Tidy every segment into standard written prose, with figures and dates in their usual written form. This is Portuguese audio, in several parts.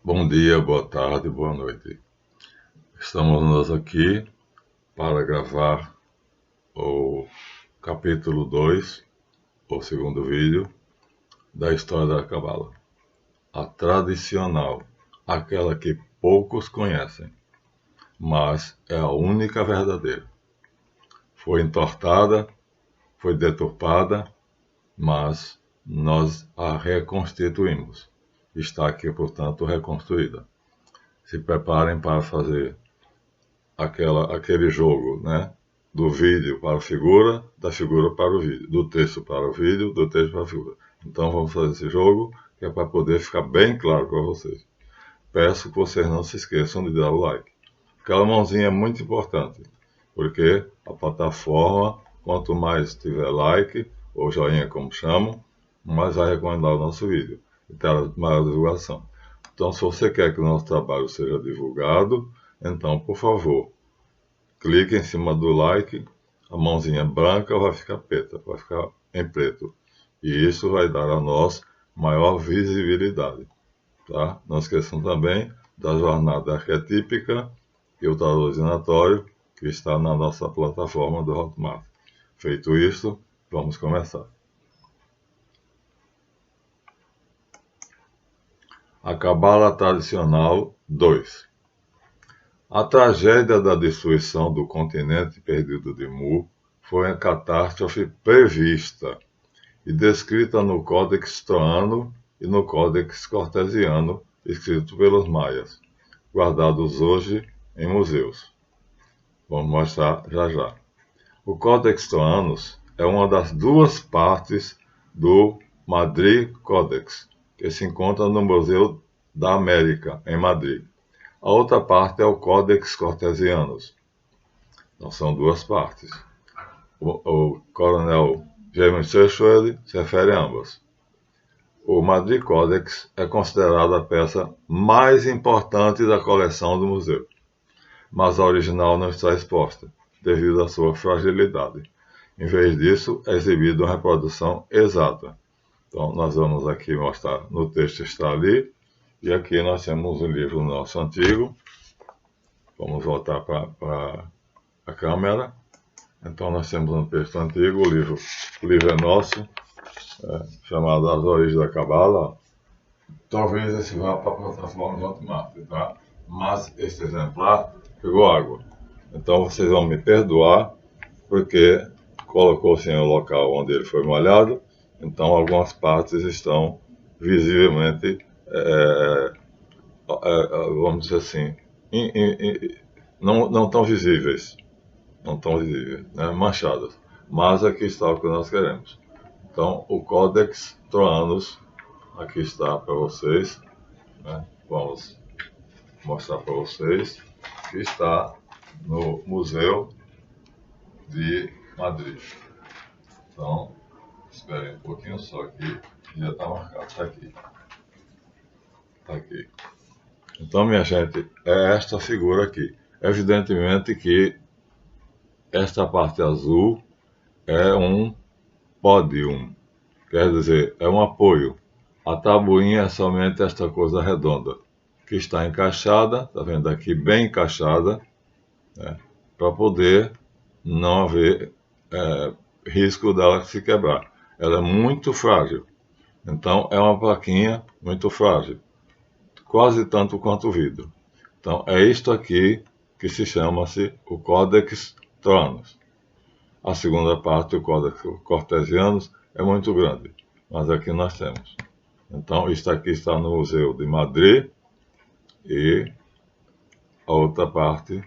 Bom dia, boa tarde, boa noite. Estamos nós aqui para gravar o capítulo 2, o segundo vídeo, da história da Cabala. A tradicional, aquela que poucos conhecem, mas é a única verdadeira. Foi entortada, foi deturpada, mas nós a reconstituímos. Está aqui, portanto, reconstruída. Se preparem para fazer aquele jogo, né? Do vídeo para a figura, da figura para o vídeo, do texto para o vídeo, do texto para a figura. Então vamos fazer esse jogo, que é para poder ficar bem claro para vocês. Peço que vocês não se esqueçam de dar o like. Aquela mãozinha é muito importante, porque a plataforma, quanto mais tiver like, ou joinha como chamam, mais vai recomendar o nosso vídeo e terá maior divulgação. Então, se você quer que o nosso trabalho seja divulgado, então, por favor, clique em cima do like, a mãozinha branca vai ficar preta, vai ficar em preto. E isso vai dar a nós maior visibilidade. Tá? Não esqueçam também da jornada arquetípica e o tarô divinatório, que está na nossa plataforma do Hotmart. Feito isso, vamos começar. A Cabala Tradicional 2. A tragédia da destruição do continente perdido de Mu foi uma catástrofe prevista e descrita no Códex Troano e no Códex Cartesiano, escrito pelos maias, guardados hoje em museus. Vamos mostrar já já. O Códex Troanos é uma das duas partes do Madrid Codex, que se encontra no Museu da América, em Madrid. A outra parte é o Códex Cartesianos. Então, são duas partes. O coronel James Churchill se refere a ambas. O Madrid Codex é considerado a peça mais importante da coleção do museu, mas a original não está exposta, devido à sua fragilidade. Em vez disso, é exibida uma reprodução exata. Então, nós vamos aqui mostrar, no texto está ali, e aqui nós temos o livro nosso antigo. Vamos voltar para a câmera. Então, nós temos um texto antigo, o livro é nosso, chamado As Origens da Cabala. Talvez esse vá para a plataforma do Hotmart, tá? Mas esse exemplar pegou água. Então, vocês vão me perdoar, porque colocou-se em um local onde ele foi molhado, então algumas partes estão visivelmente, vamos dizer assim, não tão visíveis, né, manchadas. Mas aqui está o que nós queremos. Então, o Códex Troanos, aqui está para vocês, né? Vamos mostrar para vocês, que está no Museu de Madrid. Então, esperem um pouquinho só aqui, já está marcado, está aqui. Está aqui. Então, minha gente, é esta figura aqui. Evidentemente que esta parte azul é um pódium, quer dizer, é um apoio. A tabuinha é somente esta coisa redonda, que está encaixada, está vendo aqui, bem encaixada, né, para poder não haver risco dela se quebrar. Ela é muito frágil, então é uma plaquinha muito frágil, quase tanto quanto o vidro. Então é isto aqui que se chama-se o Códex Troanos. A segunda parte, o Códex Cartesianos, é muito grande, mas aqui nós temos. Então isto aqui está no Museu de Madrid e a outra parte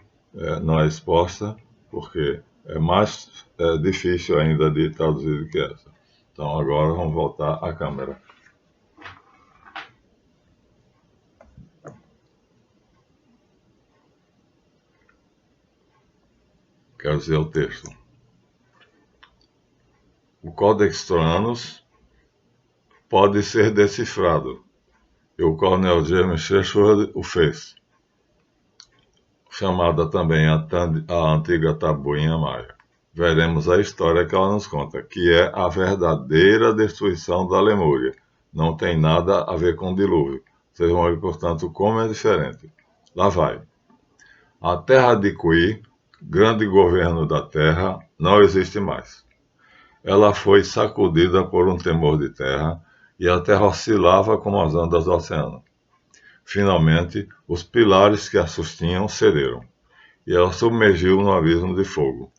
não é exposta, porque é mais difícil ainda de traduzir do que essa. Então agora vamos voltar à câmera. Quero dizer o texto. O Códex Troanos pode ser decifrado, e o coronel James Churchill o fez, chamada também a antiga tabuinha maia. Veremos a história que ela nos conta, que é a verdadeira destruição da Lemúria. Não tem nada a ver com o dilúvio. Vocês vão ver, portanto, como é diferente. Lá vai. A terra de Cuí, grande governo da terra, não existe mais. Ela foi sacudida por um temor de terra, e a terra oscilava como as ondas do oceano. Finalmente, os pilares que a sustinham cederam, e ela submergiu no abismo de fogo.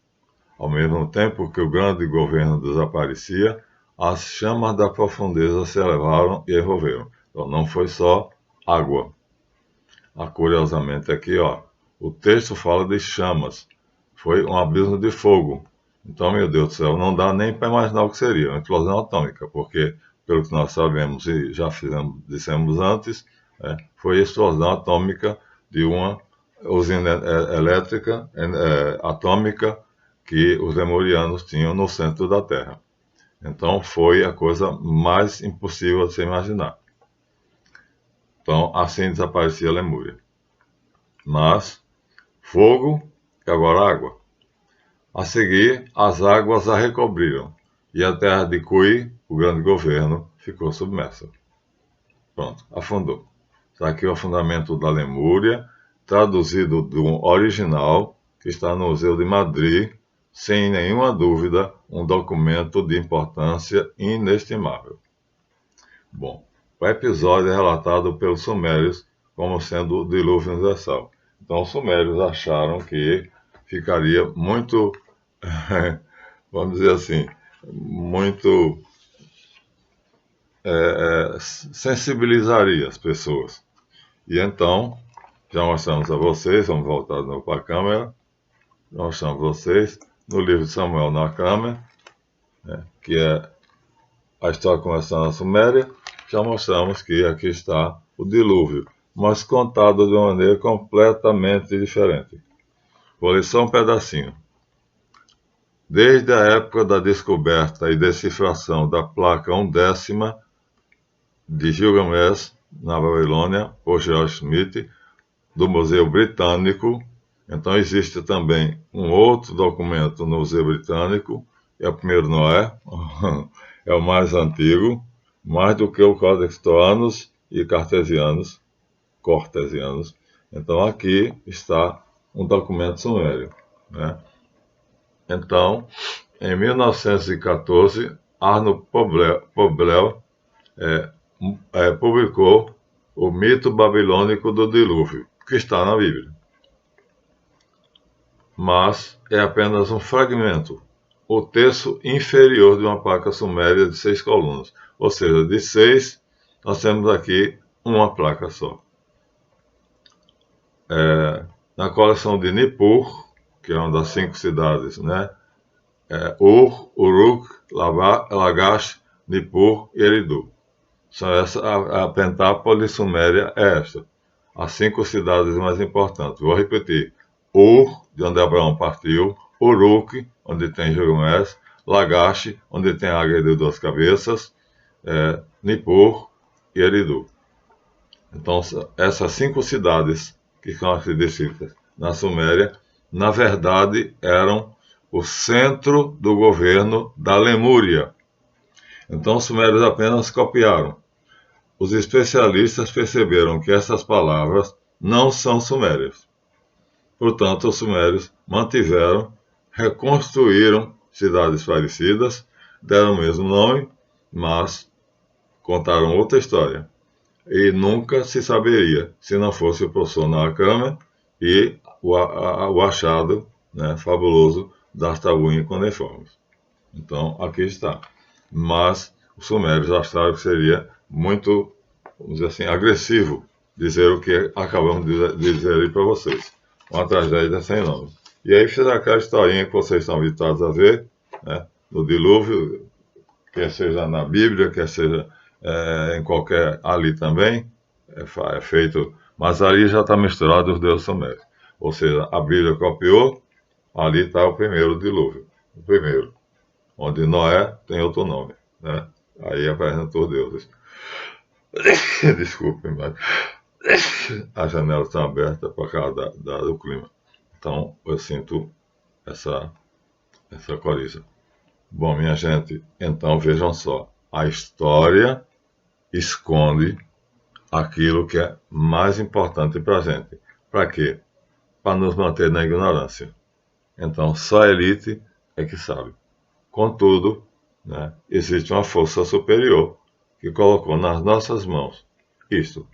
Ao mesmo tempo que o grande governo desaparecia, as chamas da profundeza se elevaram e envolveram. Então, não foi só água. Curiosamente aqui, o texto fala de chamas. Foi um abismo de fogo. Então, meu Deus do céu, não dá nem para imaginar o que seria uma explosão atômica, porque, pelo que nós sabemos e já dissemos antes, foi a explosão atômica de uma usina elétrica atômica que os lemurianos tinham no centro da Terra. Então, foi a coisa mais impossível de se imaginar. Então, assim desaparecia a Lemúria. Mas, fogo e agora água. A seguir, as águas a recobriram, e a terra de Cuí, o grande governo, ficou submersa. Pronto, afundou. Está aqui o afundamento da Lemúria, traduzido do original, que está no Museu de Madrid, sem nenhuma dúvida, um documento de importância inestimável. Bom, o episódio é relatado pelos sumérios como sendo o dilúvio universal. Então, os sumérios acharam que ficaria muito, vamos dizer assim, muito sensibilizaria as pessoas. E então, já mostramos a vocês, vamos voltar de novo para a câmera, mostramos a vocês no livro de Samuel na câmera, que é a história começando na Suméria, já mostramos que aqui está o dilúvio, mas contado de uma maneira completamente diferente. Vou ler só um pedacinho. Desde a época da descoberta e decifração da placa 1/10 de Gilgamesh, na Babilônia, por George Smith, do Museu Britânico. Então existe também um outro documento no Museu Britânico, é o primeiro Noé, é o mais antigo, mais do que o Codex Toanos e Cartesianos. Então aqui está um documento sumério, né? Então, em 1914, Arno Poblel publicou o mito babilônico do dilúvio, que está na Bíblia. Mas é apenas um fragmento, o terço inferior de uma placa suméria de 6 colunas. Ou seja, de 6, nós temos aqui uma placa só. Na coleção de Nippur, que é uma das 5 cidades, né? Ur, Uruk, Lagash, Nippur e Eridu. A Pentápolis suméria é esta. As 5 cidades mais importantes. Vou repetir. Ur, de onde Abraão partiu. Uruk, onde tem Gilgamesh. Lagash, onde tem a águia de 2 cabeças. Nippur e Eridu. Então, essas 5 cidades que são aqui descritas na Suméria, na verdade, eram o centro do governo da Lemúria. Então, os sumérios apenas copiaram. Os especialistas perceberam que essas palavras não são sumérias. Portanto, os sumérios mantiveram, reconstruíram cidades parecidas, deram o mesmo nome, mas contaram outra história. E nunca se saberia, se não fosse o professor Nakama e o achado, né, fabuloso das tabuinhas cuneiformes. Então, aqui está. Mas os sumérios acharam que seria muito, vamos dizer assim, agressivo dizer o que acabamos de dizer aí para vocês. Uma tragédia sem nome. E aí fizeram aquela historinha que vocês estão habituados a ver, né, no dilúvio, quer seja na Bíblia, quer seja em qualquer, ali também, é feito, mas ali já está misturado os deuses sumérios. Ou seja, a Bíblia copiou, ali está o primeiro dilúvio, o primeiro, onde Noé tem outro nome, né? Aí apresentou os deuses. Desculpem, mas as janelas estão abertas por causa do clima. Então, eu sinto essa coriza. Bom, minha gente, então vejam só. A história esconde aquilo que é mais importante para a gente. Para quê? Para nos manter na ignorância. Então, só a elite é que sabe. Contudo, né, existe uma força superior que colocou nas nossas mãos isto.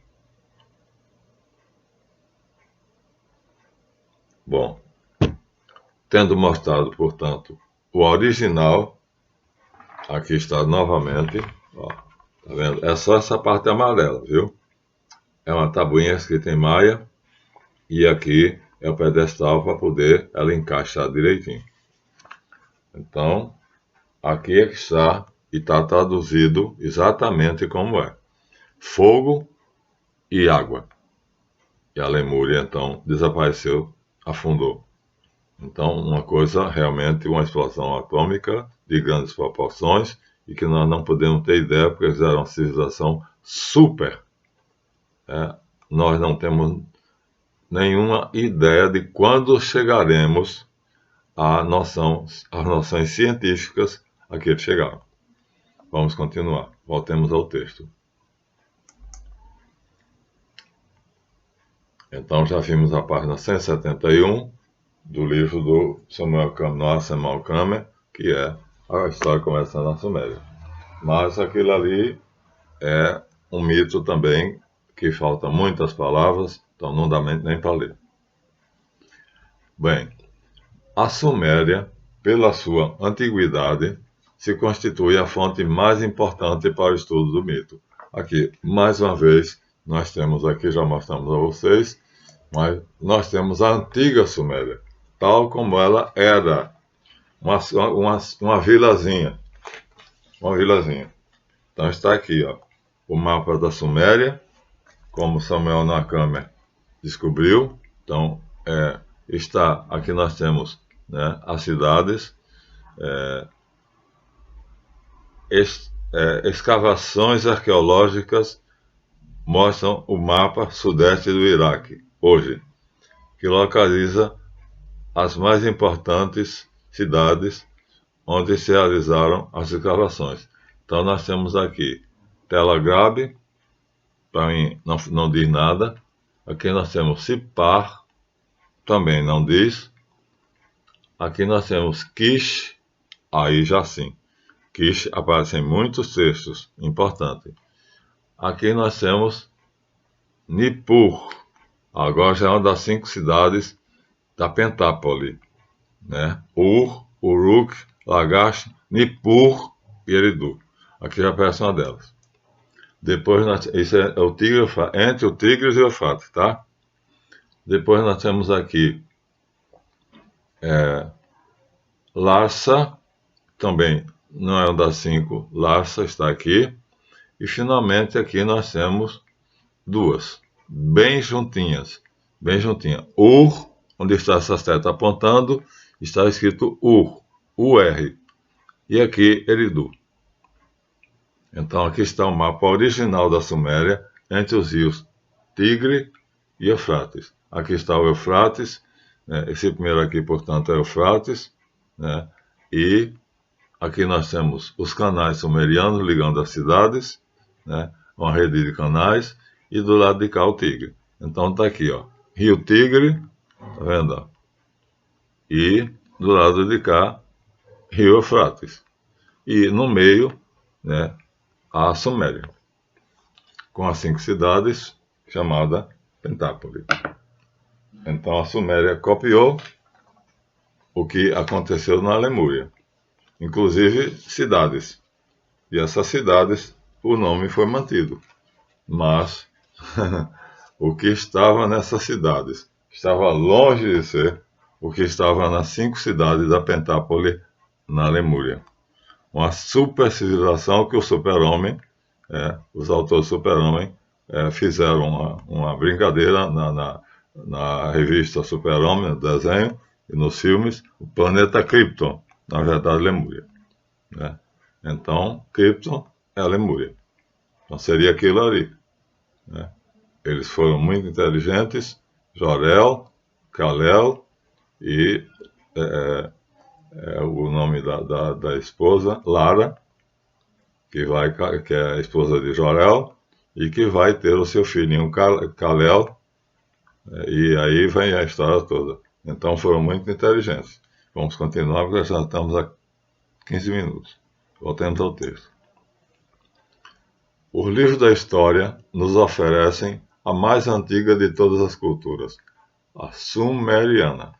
Bom, tendo mostrado, portanto, o original, aqui está novamente, ó, tá vendo? É só essa parte amarela, viu? É uma tabuinha escrita em maia, e aqui é o pedestal para poder ela encaixar direitinho. Então, aqui é que está, e está traduzido exatamente como é. Fogo e água. E a Lemúria, então, desapareceu, afundou. Então, uma coisa, realmente, uma explosão atômica de grandes proporções, e que nós não podemos ter ideia, porque eles eram uma civilização super. Nós não temos nenhuma ideia de quando chegaremos às noções científicas a que eles chegaram. Vamos continuar. Voltemos ao texto. Então, já vimos a página 171 do livro do Samuel Kramer, que é a história começa na Suméria. Mas aquilo ali é um mito também, que falta muitas palavras, então não dá nem para ler. Bem, a Suméria, pela sua antiguidade, se constitui a fonte mais importante para o estudo do mito. Aqui, mais uma vez, nós temos aqui, já mostramos a vocês, mas nós temos a antiga Suméria, tal como ela era, uma vilazinha. Uma vilazinha. Então está aqui, ó, o mapa da Suméria, como Samuel Kramer descobriu. Então, está aqui nós temos, né, as cidades, escavações arqueológicas mostram o mapa sudeste do Iraque, hoje, que localiza as mais importantes cidades onde se realizaram as escavações. Então nós temos aqui Tel Aviv, para mim não diz nada. Aqui nós temos Sipar, também não diz. Aqui nós temos Kish, aí já sim. Kish aparece em muitos textos importantes. Aqui nós temos Nippur, agora já é uma das 5 cidades da Pentápole, né? Ur, Uruk, Lagash, Nippur e Eridu. Aqui já aparece uma delas. Depois, isso é o Tigre, entre o Tigres e o Eufrates, tá? Depois nós temos aqui Larsa, também não é uma das 5, Larsa está aqui. E finalmente aqui nós temos 2, bem juntinhas. Ur, onde está essa seta apontando, está escrito Ur, U-R. E aqui Eridu. Então aqui está o mapa original da Suméria entre os rios Tigre e Eufrates. Aqui está o Eufrates, né? Esse primeiro aqui, portanto, é Eufrates, né? E aqui nós temos os canais sumerianos ligando as cidades, né? Uma rede de canais, e do lado de cá o Tigre. Então está aqui, ó, Rio Tigre, tá vendo? Ó? E do lado de cá, Rio Eufrates. E no meio, né, a Suméria, com as 5 cidades, chamada Pentápole. Então a Suméria copiou o que aconteceu na Lemúria, inclusive cidades. E essas cidades, o nome foi mantido. Mas o que estava nessas cidades estava longe de ser o que estava nas 5 cidades da Pentápole na Lemúria. Uma super civilização que o Super-Homem, os autores do Super-Homem, fizeram uma brincadeira na revista Super-Homem, no desenho e nos filmes, o planeta Krypton, na verdade Lemúria. Né? Então, Krypton é a Lemúria. Então seria aquilo ali. Né? Eles foram muito inteligentes, Jor-El, Kal-El e o nome da esposa, Lara, que é a esposa de Jor-El, e que vai ter o seu filhinho Kalel, e aí vem a história toda. Então foram muito inteligentes. Vamos continuar porque já estamos a 15 minutos. Voltemos ao texto. Os livros da história nos oferecem a mais antiga de todas as culturas, a sumeriana.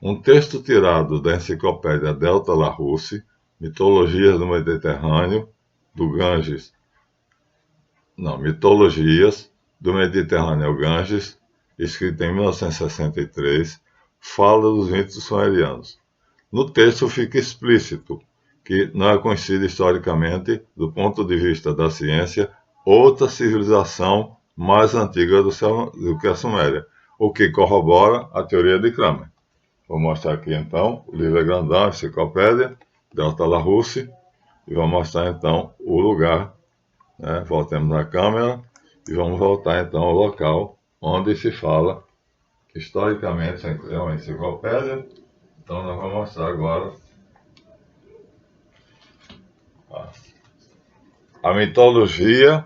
Um texto tirado da enciclopédia Delta Larousse, Mitologias do Mediterrâneo, do Ganges. Não, Mitologias do Mediterrâneo Ganges, escrito em 1963, fala dos mitos sumerianos. No texto fica explícito que não é conhecida historicamente, do ponto de vista da ciência, outra civilização mais antiga do que a Suméria, o que corrobora a teoria de Kramer. Vou mostrar aqui então, o livro é grandão, enciclopédia, Delta Larousse, e vou mostrar então o lugar, né? Voltemos na câmera e vamos voltar então ao local onde se fala que historicamente é uma enciclopédia. Então nós vamos mostrar agora a mitologia,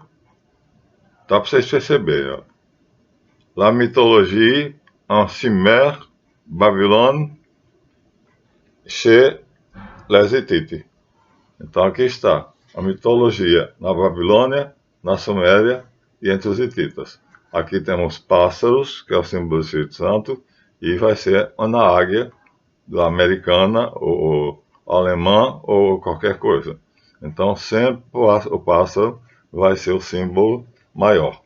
tá para vocês perceberem, ó. La mythologie en Sumer, Babylone, chez les Hitites. Então aqui está a mitologia na Babilônia, na Suméria e entre os hititas. Aqui temos pássaros, que é o símbolo do Espírito Santo, e vai ser uma águia da americana, ou alemã, ou qualquer coisa. Então sempre o pássaro vai ser o símbolo maior,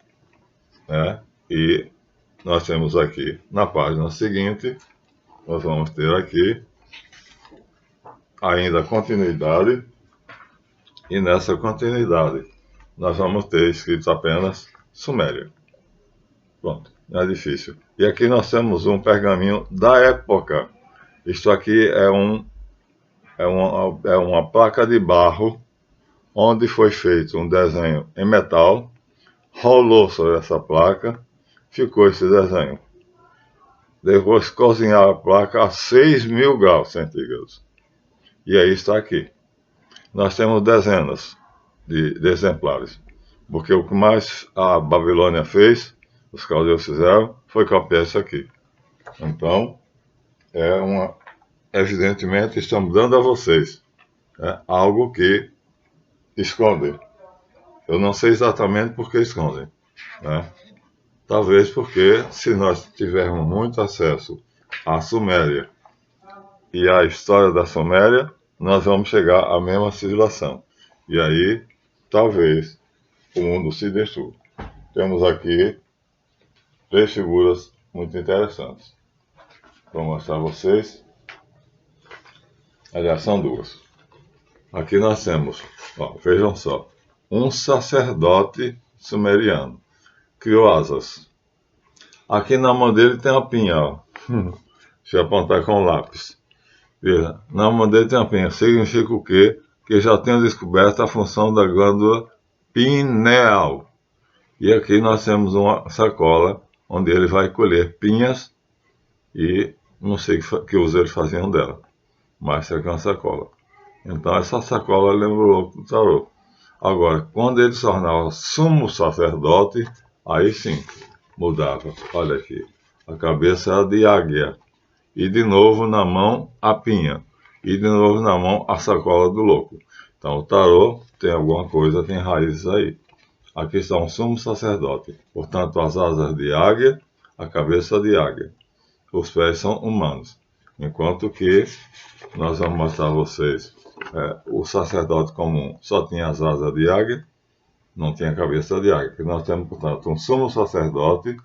né? E nós temos aqui na página seguinte, nós vamos ter aqui ainda a continuidade, e nessa continuidade nós vamos ter escrito apenas Suméria. Pronto, não é difícil. E aqui nós temos um pergaminho da época. Isso aqui é uma placa de barro onde foi feito um desenho em metal, rolou sobre essa placa, ficou esse desenho. Depois cozinhar a placa a 6.000 graus centígrados. E aí está aqui. Nós temos dezenas de exemplares, porque o que mais a Babilônia fez, os caldeus fizeram, foi copiar isso aqui. Então, evidentemente, estamos dando a vocês algo que escondem. Eu não sei exatamente por que escondem, né? Talvez porque, se nós tivermos muito acesso à Suméria e à história da Suméria, nós vamos chegar à mesma civilização. E aí, talvez, o mundo se destrua. Temos aqui 3 figuras muito interessantes. Vou mostrar a vocês. Aliás, são 2. Aqui nós temos, vejam só, um sacerdote sumeriano. Criou asas. Aqui na mão dele tem uma pinha, ó. Deixa eu apontar com o lápis. Veja, na mão dele tem uma pinha. Significa o quê? Que já tenho descoberto a função da glândula pineal. E aqui nós temos uma sacola onde ele vai colher pinhas e não sei que uso eles faziam dela, mas isso aqui é uma sacola. Então essa sacola lembrou do tarô. Agora, quando ele se tornava sumo sacerdote, aí sim mudava. Olha aqui, a cabeça era de águia, e de novo na mão a pinha, e de novo na mão a sacola do louco. Então o tarô tem alguma coisa, tem raízes aí. Aqui está um sumo sacerdote, portanto as asas de águia, a cabeça de águia. Os pés são humanos, enquanto que nós vamos mostrar a vocês o sacerdote comum só tinha as asas de águia, não tinha a cabeça de águia. Nós temos, portanto, um sumo sacerdote,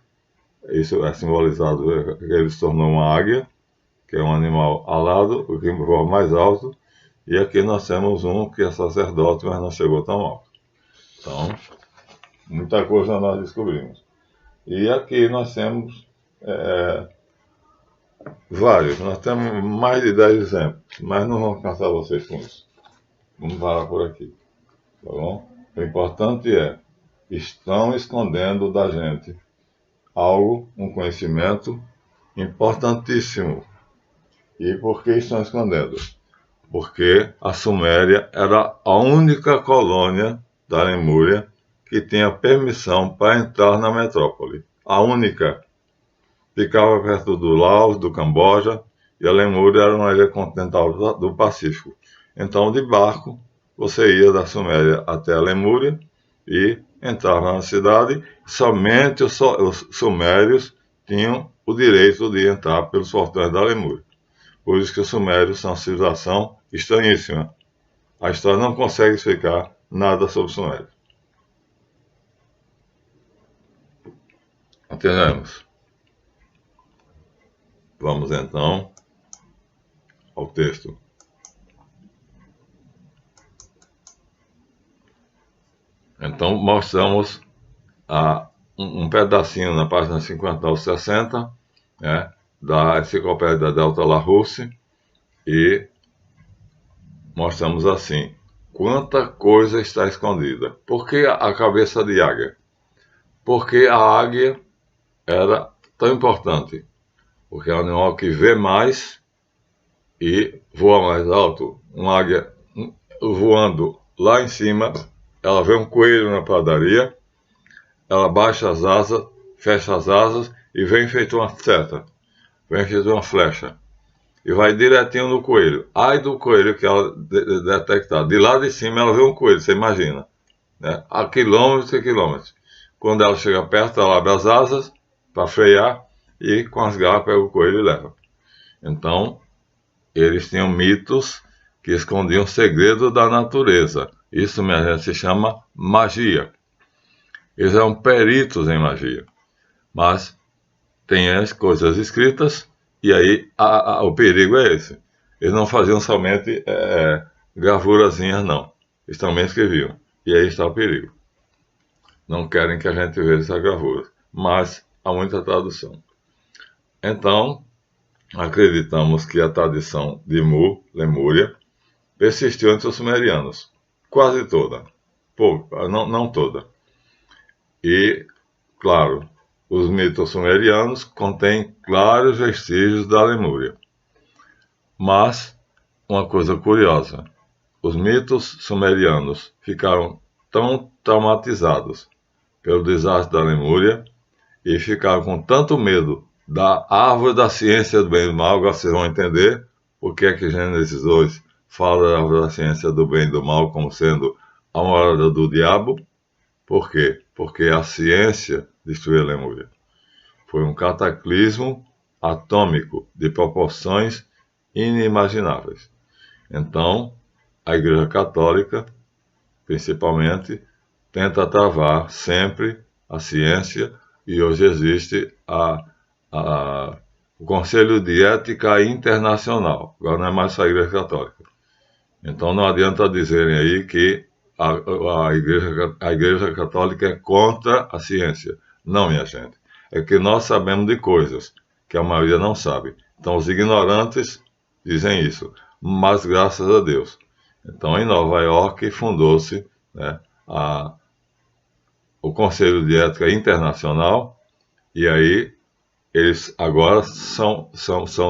isso é simbolizado, ele se tornou uma águia, que é um animal alado, o que voa mais alto, e aqui nós temos um que é sacerdote, mas não chegou tão alto. Então, muita coisa nós descobrimos. E aqui nós temos vários, nós temos mais de 10 exemplos, mas não vamos cansar vocês com isso. Vamos parar por aqui, tá bom? O importante estão escondendo da gente algo, um conhecimento importantíssimo. E por que estão escondendo? Porque a Suméria era a única colônia da Lemúria que tinha permissão para entrar na metrópole. A única. Ficava perto do Laos, do Camboja, e a Lemúria era uma ilha continental do Pacífico. Então, de barco, você ia da Suméria até a Lemúria e entrava na cidade. Somente os sumérios tinham o direito de entrar pelos portões da Lemúria. Por isso que os sumérios são uma civilização estranhíssima. A história não consegue explicar nada sobre os sumérios. Entendemos? Vamos então ao texto. Então, mostramos um pedacinho na página 50 ao 60, né, da Enciclopédia Delta Larousse, e mostramos assim: quanta coisa está escondida. Por que a cabeça de águia? Porque a águia era tão importante. Porque é um animal que vê mais e voa mais alto. Uma águia voando lá em cima, ela vê um coelho na padaria, ela baixa as asas, fecha as asas e vem feito uma seta, vem feito uma flecha. E vai direitinho no coelho. Ai do coelho que ela detectar. De lá de cima ela vê um coelho, você imagina, né? A quilômetros e quilômetros. Quando ela chega perto, ela abre as asas para frear e com as garras pega o coelho e leva. Então, eles tinham mitos que escondiam segredos da natureza. Isso, minha gente, se chama magia. Eles eram peritos em magia. Mas tem as coisas escritas e aí o perigo é esse. Eles não faziam somente gravurazinhas, não. Eles também escreviam. E aí está o perigo. Não querem que a gente veja essas gravuras. Mas há muita tradução. Então, acreditamos que a tradição de Mu, Lemúria, persistiu entre os sumerianos. Quase toda. Pouco, não toda. E, claro, os mitos sumerianos contêm claros vestígios da Lemúria. Mas, uma coisa curiosa, os mitos sumerianos ficaram tão traumatizados pelo desastre da Lemúria e ficaram com tanto medo da árvore da ciência do bem e do mal. Agora vocês vão entender o que é que Gênesis 2 fala da árvore da ciência do bem e do mal como sendo a morada do diabo. Por quê? Porque a ciência destruiu a Lemúria. Foi um cataclismo atômico de proporções inimagináveis. Então, a Igreja Católica, principalmente, tenta travar sempre a ciência, e hoje existe o Conselho de Ética Internacional. Agora não é mais só a Igreja Católica. Então não adianta dizerem aí que a Igreja Católica é contra a ciência. Não, minha gente. É que nós sabemos de coisas que a maioria não sabe. Então os ignorantes dizem isso. Mas graças a Deus. Então em Nova York fundou-se, né, o Conselho de Ética Internacional, e aí eles agora são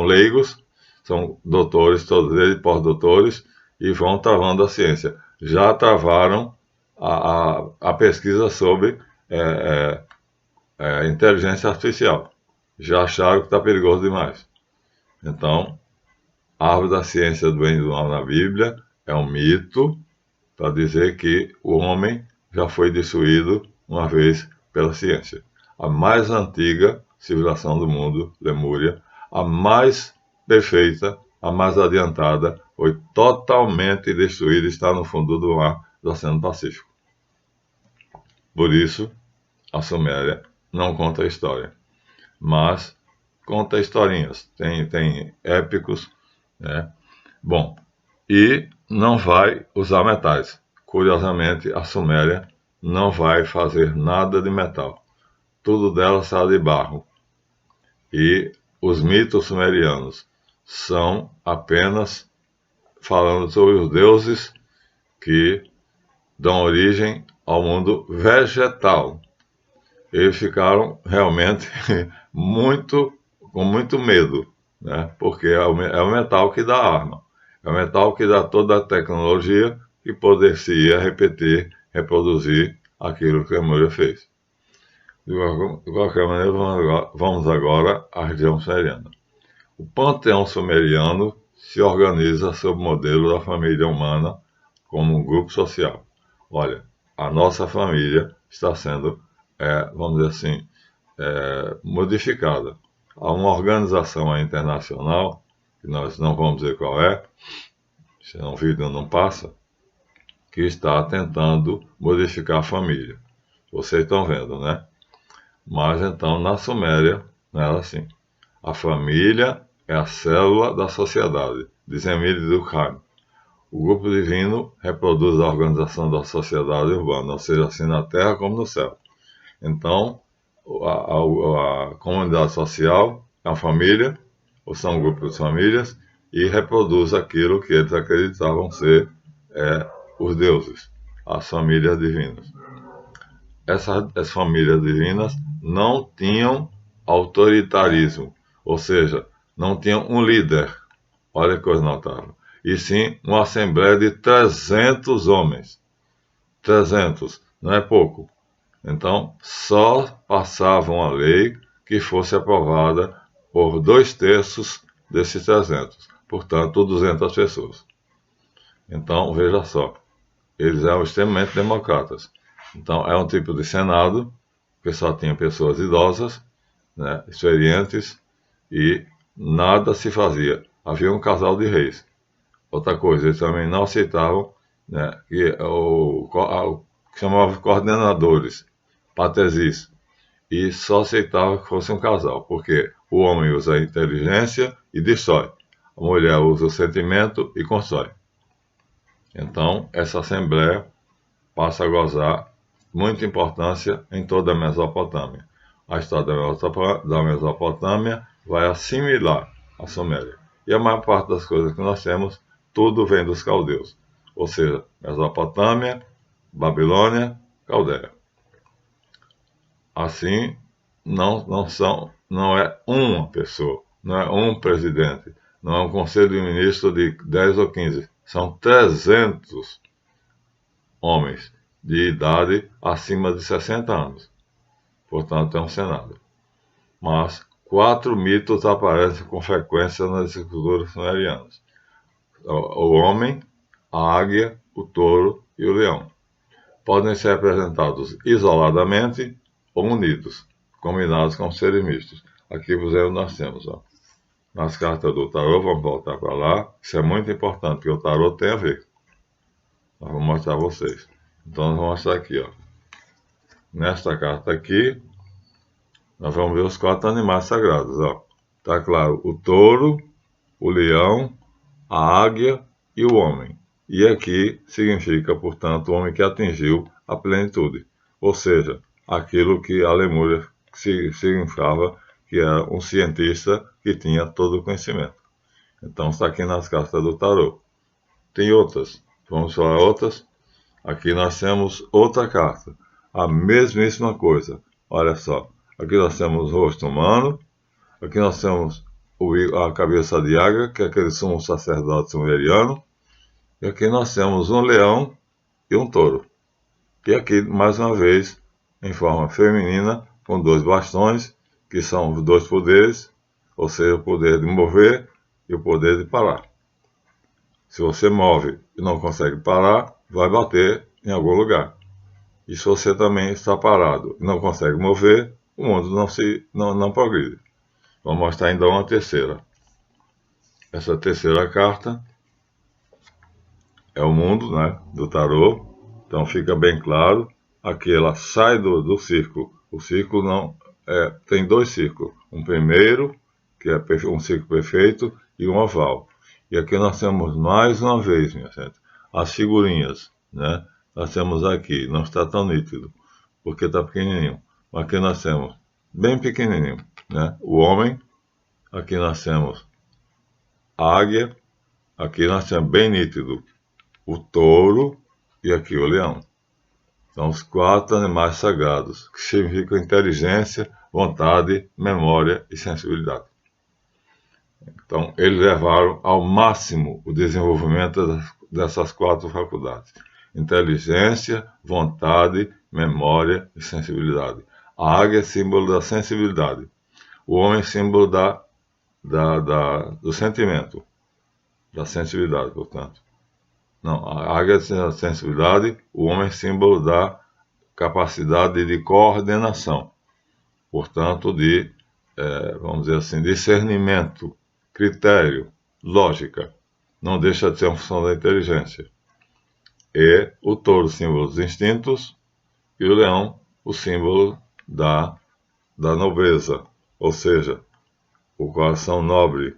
leigos, são doutores, todos eles pós-doutores, e vão travando a ciência. Já travaram a pesquisa sobre inteligência artificial. Já acharam que está perigoso demais. Então, a árvore da ciência do bem e do mal na Bíblia é um mito para dizer que o homem já foi destruído uma vez pela ciência. A mais antiga civilização do mundo, Lemúria, a mais perfeita, a mais adiantada, foi totalmente destruída e está no fundo do mar do Oceano Pacífico. Por isso, a Suméria não conta a história, mas conta historinhas, tem épicos, né? Bom, e não vai usar metais. Curiosamente, a Suméria não vai fazer nada de metal. Tudo dela sai de barro. E os mitos sumerianos são apenas falando sobre os deuses que dão origem ao mundo vegetal. Eles ficaram realmente com muito medo, né? Porque é o metal que dá arma. É o metal que dá toda a tecnologia que poder-se-ia repetir, reproduzir aquilo que Lemúria fez. De qualquer maneira, vamos agora à região sumeriana. O panteão sumeriano se organiza sob o modelo da família humana como um grupo social. Olha, a nossa família está sendo, vamos dizer assim, modificada. Há uma organização internacional, que nós não vamos dizer qual é, senão o vídeo não passa, que está tentando modificar a família. Vocês estão vendo, né? Mas então, na Suméria, não era assim. A família é a célula da sociedade, diz Emile Durkheim. O grupo divino reproduz a organização da sociedade urbana, ou seja, assim na terra como no céu. Então, a comunidade social é uma família, ou são um grupo de famílias, e reproduz aquilo que eles acreditavam ser os deuses, as famílias divinas. Essas famílias divinas não tinham autoritarismo, ou seja, não tinham um líder, olha que coisa notável, e sim uma assembleia de 300 homens. 300, não é pouco. Então, só passavam a lei que fosse aprovada por 2/3 desses 300, portanto, 200 pessoas. Então, veja só, eles eram extremamente democratas. Então, é um tipo de Senado que só tinha pessoas idosas, né, experientes, e nada se fazia. Havia um casal de reis. Outra coisa, eles também não aceitavam, né, que chamavam de coordenadores, patezis, e só aceitava que fosse um casal, porque o homem usa a inteligência e destrói, a mulher usa o sentimento e constrói. Então, essa assembleia passa a gozar muita importância em toda a Mesopotâmia. A história da Mesopotâmia vai assimilar a Suméria. E a maior parte das coisas que nós temos, tudo vem dos caldeus. Ou seja, Mesopotâmia, Babilônia, Caldeia. Assim, não é uma pessoa, não é um presidente, não é um conselho de ministros de 10 ou 15, são 300 homens de idade acima de 60 anos. Portanto, é um Senado. Mas 4 mitos aparecem com frequência nas escrituras sumerianas: o homem, a águia, o touro e o leão. Podem ser representados isoladamente ou unidos, combinados com seres mistos. Aqui, por exemplo, nós temos, nas cartas do tarô, vamos voltar para lá, isso é muito importante, porque o tarô tem a ver. Nós vamos mostrar a vocês. Então, nós vamos mostrar aqui, nesta carta aqui, nós vamos ver os 4 animais sagrados, Tá claro, o touro, o leão, a águia e o homem. E aqui significa, portanto, o homem que atingiu a plenitude, ou seja, aquilo que a Lemúria significava que era um cientista que tinha todo o conhecimento. Então está aqui nas cartas do tarô. Tem outras, vamos falar outras. Aqui nós temos outra carta, a mesmíssima coisa. Olha só, aqui nós temos o rosto humano, aqui nós temos a cabeça de águia, que é aquele sumo sacerdote sumeriano, e aqui nós temos um leão e um touro. E aqui, mais uma vez, em forma feminina, com 2 bastões, que são os 2 poderes, ou seja, o poder de mover e o poder de parar. Se você move e não consegue parar, vai bater em algum lugar. E se você também está parado e não consegue mover, o mundo não progride. Vamos mostrar então uma terceira. Essa terceira carta é o mundo, né, do tarô. Então fica bem claro. Aqui ela sai do círculo. O círculo não tem 2 círculos. Um primeiro, que é um círculo perfeito, e um oval. E aqui nós temos mais uma vez, minha gente, as figurinhas, né? Nós temos aqui, não está tão nítido, porque está pequenininho. Aqui nós temos bem pequenininho, né? O homem. Aqui nós temos a águia. Aqui nós temos bem nítido o touro e aqui o leão. São os 4 animais sagrados, que significam inteligência, vontade, memória e sensibilidade. Então, eles levaram ao máximo o desenvolvimento dessas 4 faculdades. inteligência, vontade, memória e sensibilidade. A águia é símbolo da sensibilidade. O homem é símbolo do sentimento, da sensibilidade, portanto. Não, a águia é símbolo da sensibilidade, o homem é símbolo da capacidade de coordenação, portanto, vamos dizer assim, discernimento, critério, lógica. Não deixa de ser uma função da inteligência. E o touro, símbolo dos instintos, e o leão, o símbolo da nobreza, ou seja, o coração nobre,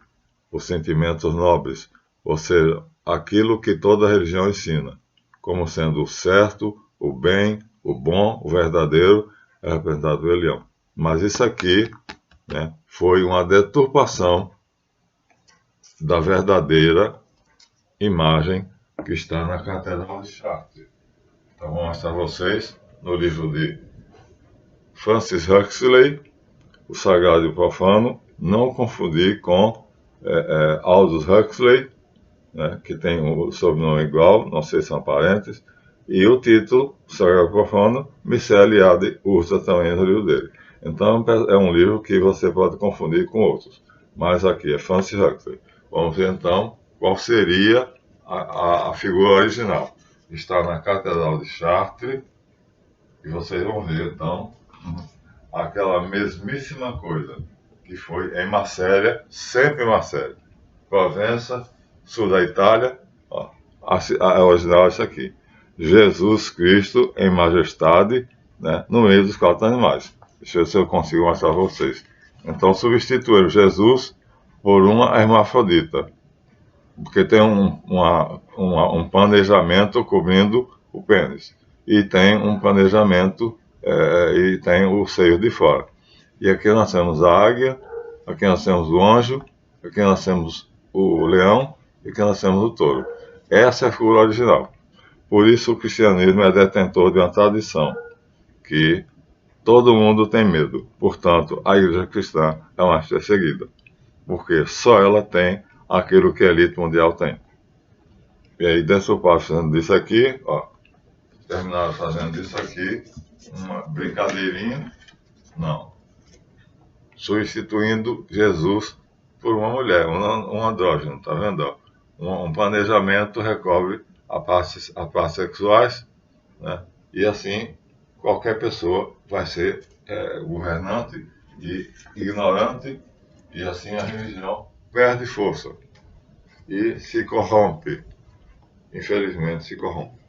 os sentimentos nobres, ou seja, aquilo que toda religião ensina, como sendo o certo, o bem, o bom, o verdadeiro, é representado pelo leão. Mas isso aqui, né, foi uma deturpação da verdadeira imagem que está na Catedral de Chartres. Então, vou mostrar a vocês no livro de Francis Huxley, O Sagrado e o Profano, não confundir com Aldous Huxley, né, que tem um sobrenome igual, não sei se são parentes, e o título, O Sagrado e o Profano, Michel Eliade usa também no livro dele. Então, é um livro que você pode confundir com outros, mas aqui é Francis Huxley. Vamos ver então qual seria a figura original. Está na Catedral de Chartres, e vocês vão ver então aquela mesmíssima coisa que foi em Marselha, sempre em Marselha, Provença, sul da Itália. Ó, a original é essa aqui: Jesus Cristo em majestade, né, no meio dos 4 animais. Deixa eu ver se eu consigo mostrar para vocês. Então substituíram Jesus por uma hermafrodita, porque tem um planejamento cobrindo o pênis, e tem um planejamento e tem o seio de fora. E aqui nós temos a águia, aqui nós temos o anjo, aqui nós temos o leão e aqui nós temos o touro. Essa é a figura original. Por isso o cristianismo é detentor de uma tradição que todo mundo tem medo. Portanto, a igreja cristã é uma perseguida, porque só ela tem aquilo que a elite mundial tem. E aí, dentro do passo fazendo disso aqui, ó, terminaram fazendo isso aqui, uma brincadeirinha, não, substituindo Jesus por uma mulher, um andrógeno, tá vendo? Ó? Um planejamento recobre as partes sexuais, né? E assim, qualquer pessoa vai ser governante e ignorante, e assim a religião perde força e se corrompe. Infelizmente se corrompe.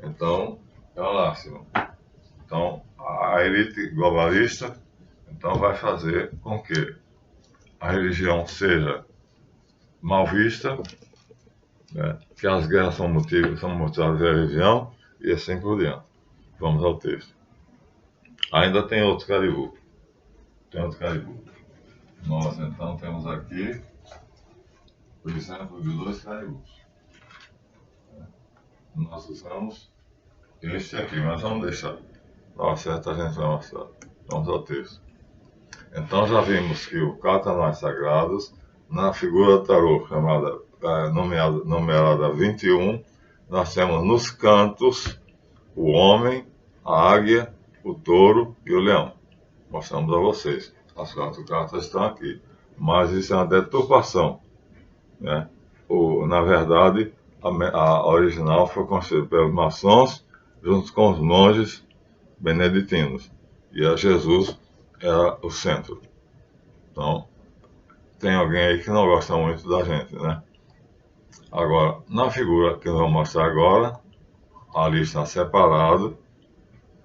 Então, é uma lástima. Então, a elite globalista então vai fazer com que a religião seja mal vista, né, que as guerras são motivadas pela religião, e assim por diante. Vamos ao texto. Ainda tem outro caribu. Nós então temos aqui o exemplo de 2 caribus. Nós usamos este aqui, mas vamos deixar. Na certa a gente vai mostrar. Vamos ao texto. Então já vimos que o 4 anões sagrados, na figura tarô chamada, numerada 21, nós temos nos cantos o homem, a águia, o touro e o leão. Mostramos a vocês. As 4 cartas estão aqui. Mas isso é uma deturpação, né? Na verdade, a original foi construída pelos maçons junto com os monges beneditinos. E a Jesus era o centro. Então, tem alguém aí que não gosta muito da gente, né? Agora, na figura que eu vou mostrar agora, ali está separado,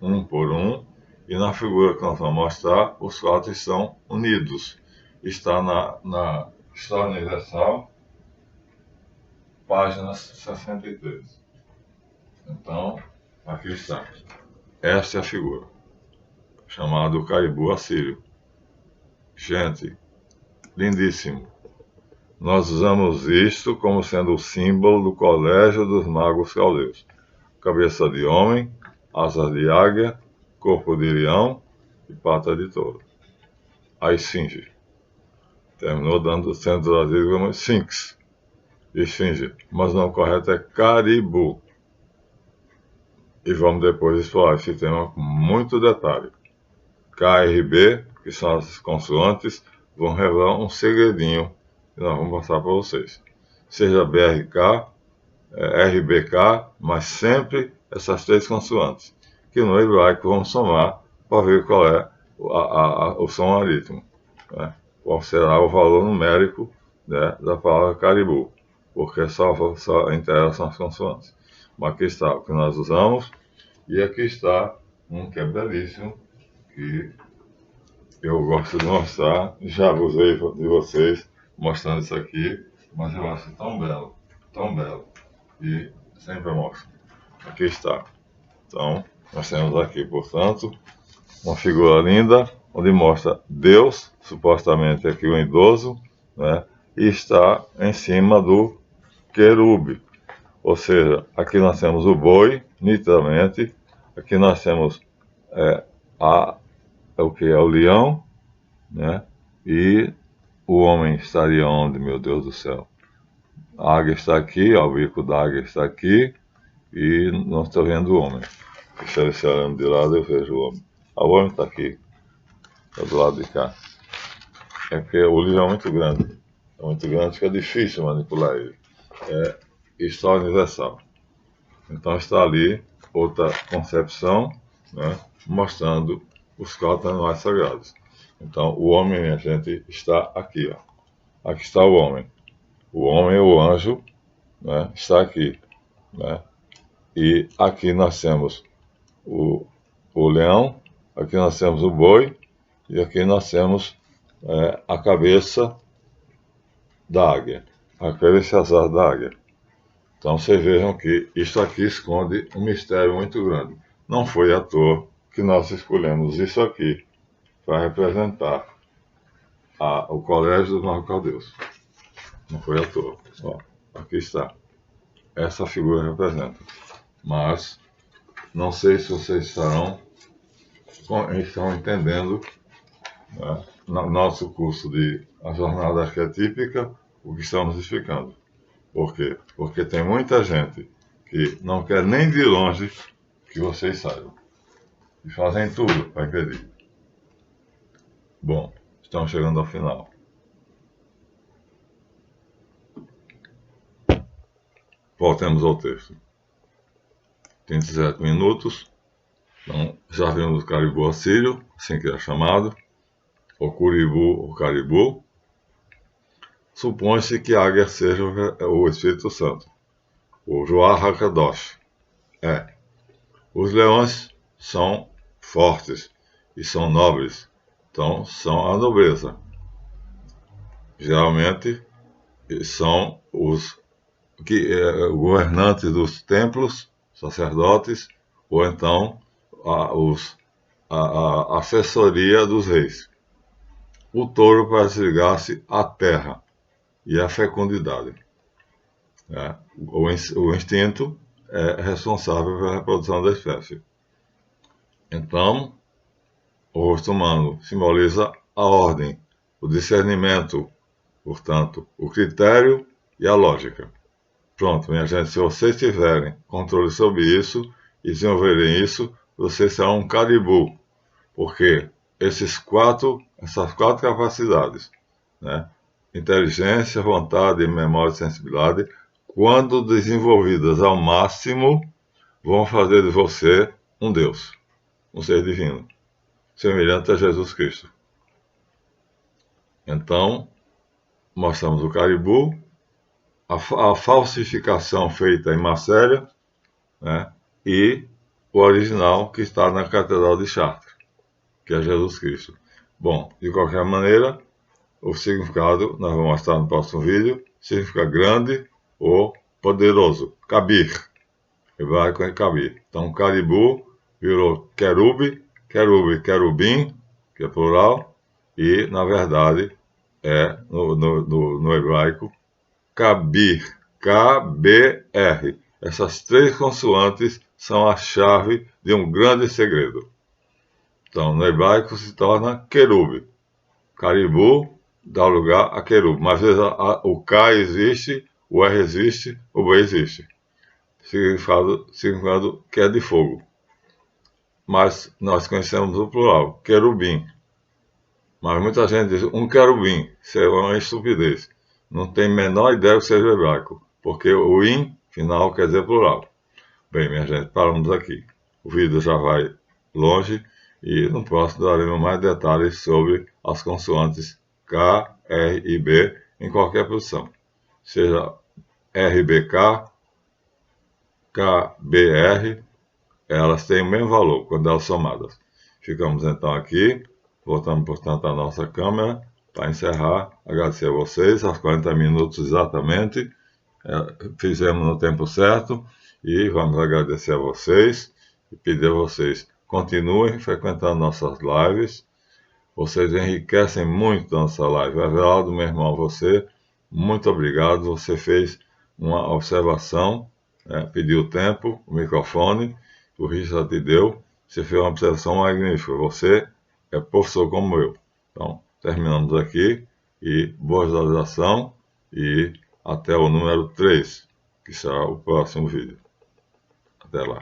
um por um, e na figura que nós vamos mostrar, os 4 estão unidos. Está na História Universal, página 63. Então, aqui está. Esta é a figura, chamado caribu assírio. Gente, lindíssimo. Nós usamos isto como sendo o símbolo do colégio dos magos caldeus. Cabeça de homem, asas de águia, corpo de leão e pata de touro. A esfinge. Terminou sendo traduzido como esfinx. Esfinge. Mas o nome correto é caribu. E vamos depois explorar esse tema com muito detalhe. K, R, B, que são as consoantes, vão revelar um segredinho que nós vamos mostrar para vocês. Seja BRK, RBK, mas sempre essas três consoantes, que no hebraico vamos somar para ver qual é o som aritmo, né? Qual será o valor numérico, né, da palavra caribu, porque só interessam as consoantes. Mas aqui está o que nós usamos, e aqui está um que é belíssimo, que eu gosto de mostrar. Já usei de vocês mostrando isso aqui, mas eu acho tão belo, e sempre mostro. Aqui está. Então, nós temos aqui, portanto, uma figura linda, onde mostra Deus, supostamente aqui o idoso, né, e está em cima do querube. Ou seja, aqui nós temos o boi, nitidamente, aqui nós temos o que é o leão, né, e o homem estaria onde, meu Deus do céu? A águia está aqui, ó, o bico da águia está aqui, e não estou vendo o homem. Se ele se olhando de lado, eu vejo o homem. O homem está aqui, está do lado de cá. É porque o livro é muito grande que é difícil manipular ele. É história universal. Então está ali outra concepção, né, mostrando os 4 animais sagrados. Então o homem, minha gente, está aqui, ó. Aqui está o homem. O homem, o anjo, né, está aqui, né? E aqui nós temos o leão, aqui nós temos o boi, e aqui nós temos a cabeça da águia, a cabeça azar da águia. Então vocês vejam que isso aqui esconde um mistério muito grande. Não foi à toa que nós escolhemos isso aqui para representar o colégio dos Marco-Caldeus. Não foi à toa. Ó, aqui está. Essa figura representa. Mas não sei se vocês estão entendendo, né, no nosso curso de A Jornada Arquetípica, o que estamos explicando. Por quê? Porque tem muita gente que não quer nem de longe que vocês saibam. E fazem tudo para impedir. Bom, estamos chegando ao final. Voltemos ao texto. 37 minutos. Então, já vimos o caribu assírio, assim que é chamado, o curibu, o caribu. Supõe-se que a águia seja o Espírito Santo, o Ruach HaKadosh. Os leões são fortes e são nobres, então são a nobreza. Geralmente são os governantes dos templos, sacerdotes, ou então a assessoria dos reis. O touro parece ligar-se à terra e à fecundidade. O instinto é responsável pela reprodução da espécie. Então, o rosto humano simboliza a ordem, o discernimento, portanto, o critério e a lógica. Pronto, minha gente, se vocês tiverem controle sobre isso e desenvolverem isso, vocês serão um caribu, porque essas quatro capacidades, né, inteligência, vontade, memória e sensibilidade, quando desenvolvidas ao máximo, vão fazer de você um Deus, um ser divino, semelhante a Jesus Cristo. Então, mostramos o caribu, a falsificação feita em Marselha, né, e o original que está na Catedral de Chartres, que é Jesus Cristo. Bom, de qualquer maneira, o significado, nós vamos mostrar no próximo vídeo, significa grande ou poderoso, Kabir, hebraico é Kabir. Então, caribu virou querube, querubim, que é plural, e, na verdade, no hebraico, Kabir, K-B-R. Essas 3 consoantes são a chave de um grande segredo. Então, no hebraico se torna querube. Caribu dá lugar a querube. Mas às vezes o K existe, o R existe, o B existe. significado que é de fogo. Mas nós conhecemos o plural, querubim. Mas muita gente diz um querubim, isso é uma estupidez. Não tem a menor ideia que seja hebraico, porque o im final quer dizer plural. Bem, minha gente, paramos aqui. O vídeo já vai longe e no próximo daremos mais detalhes sobre as consoantes K, R e B em qualquer posição. Seja RBK, KBR, elas têm o mesmo valor quando elas somadas. Ficamos então aqui, voltamos portanto à nossa câmera para encerrar. Agradecer a vocês, aos 40 minutos exatamente, fizemos no tempo certo e vamos agradecer a vocês e pedir a vocês continuem frequentando nossas lives. Vocês enriquecem muito a nossa live. Everaldo, meu irmão, você, muito obrigado. Você fez uma observação, pediu tempo, o microfone, o Richard te deu. Você fez uma observação magnífica. Você é professor como eu. Então, terminamos aqui e boa visualização e até o número 3, que será o próximo vídeo. Até lá.